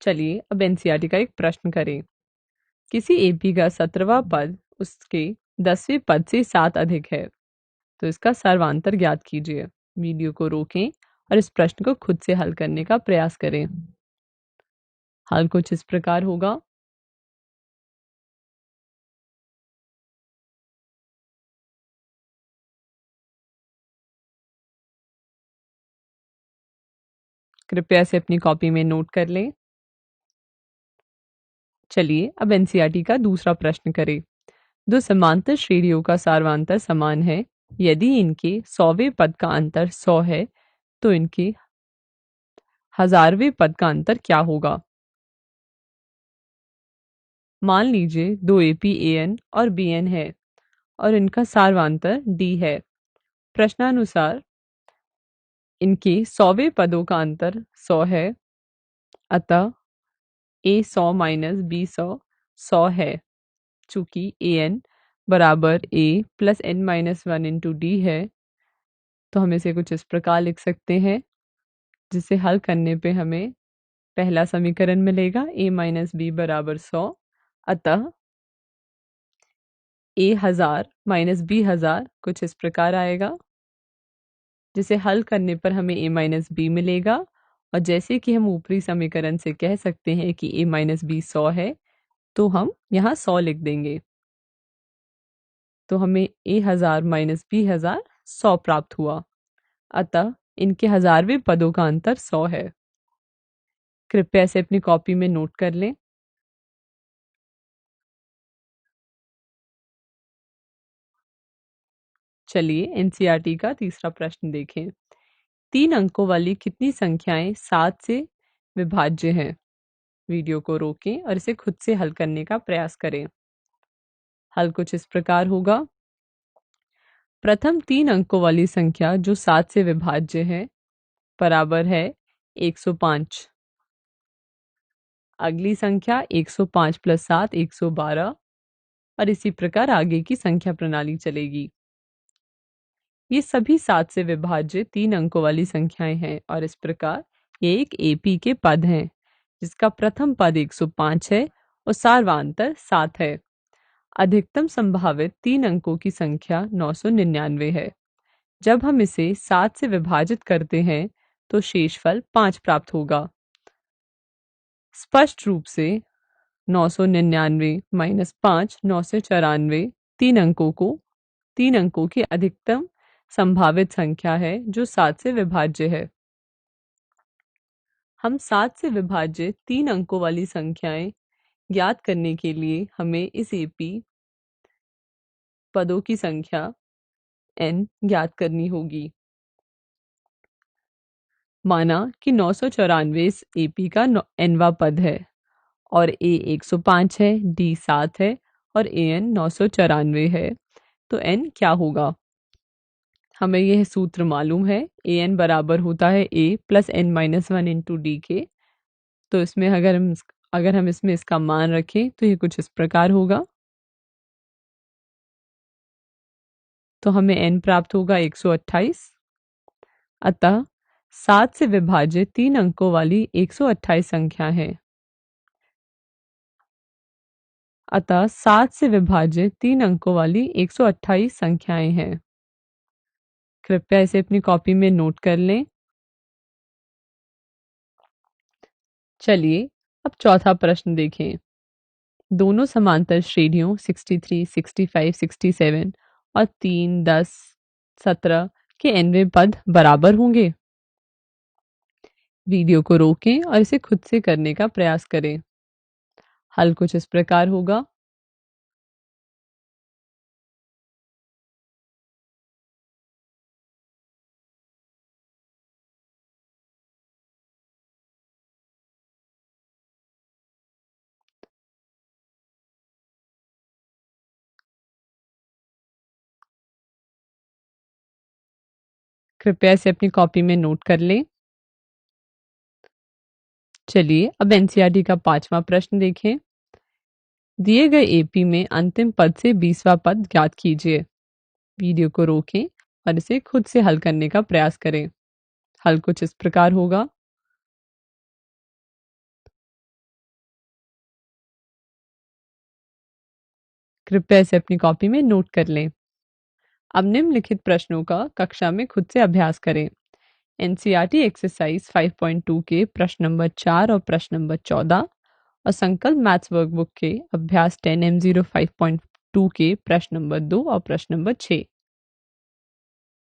चलिए अब एनसीईआरटी का एक प्रश्न करें। किसी एपी का 17वां पद उसके 10वें पद से 7 अधिक है, तो इसका सर्वांतर ज्ञात कीजिए। वीडियो को रोकें और इस प्रश्न को खुद से हल करने का प्रयास करें। हल कुछ इस प्रकार होगा। कृपया इसे अपनी कॉपी में नोट कर लें। चलिए अब एनसीईआरटी का दूसरा प्रश्न करें। दो समांतर श्रेणियों का सर्वांतर समान है। यदि इनके 100वें पद का अंतर 100 है, तो इनके 1000वें पद का अंतर क्या होगा। मान लीजिए दो एपी एन और बी एन है और इनका सर्वांतर डी है। प्रश्नानुसार इनके 100वें पदों का अंतर 100 है, अतः ए 100 माइनस बी 100 है। चूंकि ए एन बराबर a plus n minus 1 into d है, तो हम इसे कुछ इस प्रकार लिख सकते हैं, जिसे हल करने पे हमें पहला समीकरण मिलेगा a माइनस बी बराबर 100। अतः a 1000 माइनस बी 1000 कुछ इस प्रकार आएगा, जिसे हल करने पर हमें a माइनस बी मिलेगा। और जैसे कि हम ऊपरी समीकरण से कह सकते हैं कि a माइनस बी 100 है, तो हम यहाँ 100 लिख देंगे। तो हमें a 1000 माइनस बी 1000 100 प्राप्त हुआ। अतः इनके 1000वें पदों का अंतर 100 है। कृपया इसे अपनी कॉपी में नोट कर लें। चलिए एनसीईआरटी का तीसरा प्रश्न देखें। 3 अंकों वाली कितनी संख्याएं 7 से विभाज्य हैं। वीडियो को रोकें और इसे खुद से हल करने का प्रयास करें। हल कुछ इस प्रकार होगा। प्रथम 3 अंकों वाली संख्या जो 7 से विभाज्य है बराबर है 105। अगली संख्या 105 प्लस 7 112 और इसी प्रकार आगे की संख्या प्रणाली चलेगी। ये सभी 7 से विभाज्य 3 अंकों वाली संख्याएं हैं और इस प्रकार ये एक एपी के पद हैं, जिसका प्रथम पद 105 है और सार्वांतर 7 है। अधिकतम संभावित 3 अंकों की संख्या 999 है। जब हम इसे 7 से विभाजित करते हैं तो शेषफल 5 प्राप्त होगा। स्पष्ट रूप से 999 माइनस 5 994 तीन अंकों की अधिकतम संभावित संख्या है जो 7 से विभाज्य है। हम 7 से विभाज्य 3 अंकों वाली संख्याएं ज्ञात करने के लिए हमें इस एपी पदों की संख्या n ज्ञात करनी होगी। माना कि 994 इस एपी का nवा पद है और a 105 है, d 7 है और an 994 है, तो n क्या होगा। हमें यह सूत्र मालूम है, an बराबर होता है a plus n minus 1 into d के। तो इसमें अगर हम इसमें इसका मान रखें तो ये कुछ इस प्रकार होगा। तो हमें n प्राप्त होगा 128। अतः 7 से विभाजित 3 अंकों वाली 128 संख्या है। अतः 7 से विभाजित 3 अंकों वाली 128 संख्याएं हैं। कृपया इसे अपनी कॉपी में नोट कर लें। चलिए अब चौथा प्रश्न देखें। दोनों समांतर श्रेणियों 63, 65, 67 और 3, 10, 17 के nवें पद बराबर होंगे। वीडियो को रोकें और इसे खुद से करने का प्रयास करें। हल कुछ इस प्रकार होगा। कृपया इसे अपनी कॉपी में नोट कर लें। चलिए अब एनसीईआरटी का पांचवा प्रश्न देखें। दिए गए एपी में अंतिम पद से 20वां पद ज्ञात कीजिए। वीडियो को रोकें और इसे खुद से हल करने का प्रयास करें। हल कुछ इस प्रकार होगा। कृपया इसे अपनी कॉपी में नोट कर लें। अब निम्नलिखित प्रश्नों का कक्षा में खुद से अभ्यास करें। एनसीईआरटी एक्सरसाइज 5.2 के प्रश्न नंबर 4 और प्रश्न नंबर 14 और संकल्प मैथ्स वर्कबुक के अभ्यास 10 M0 5.2 के प्रश्न नंबर 2 और प्रश्न नंबर 6।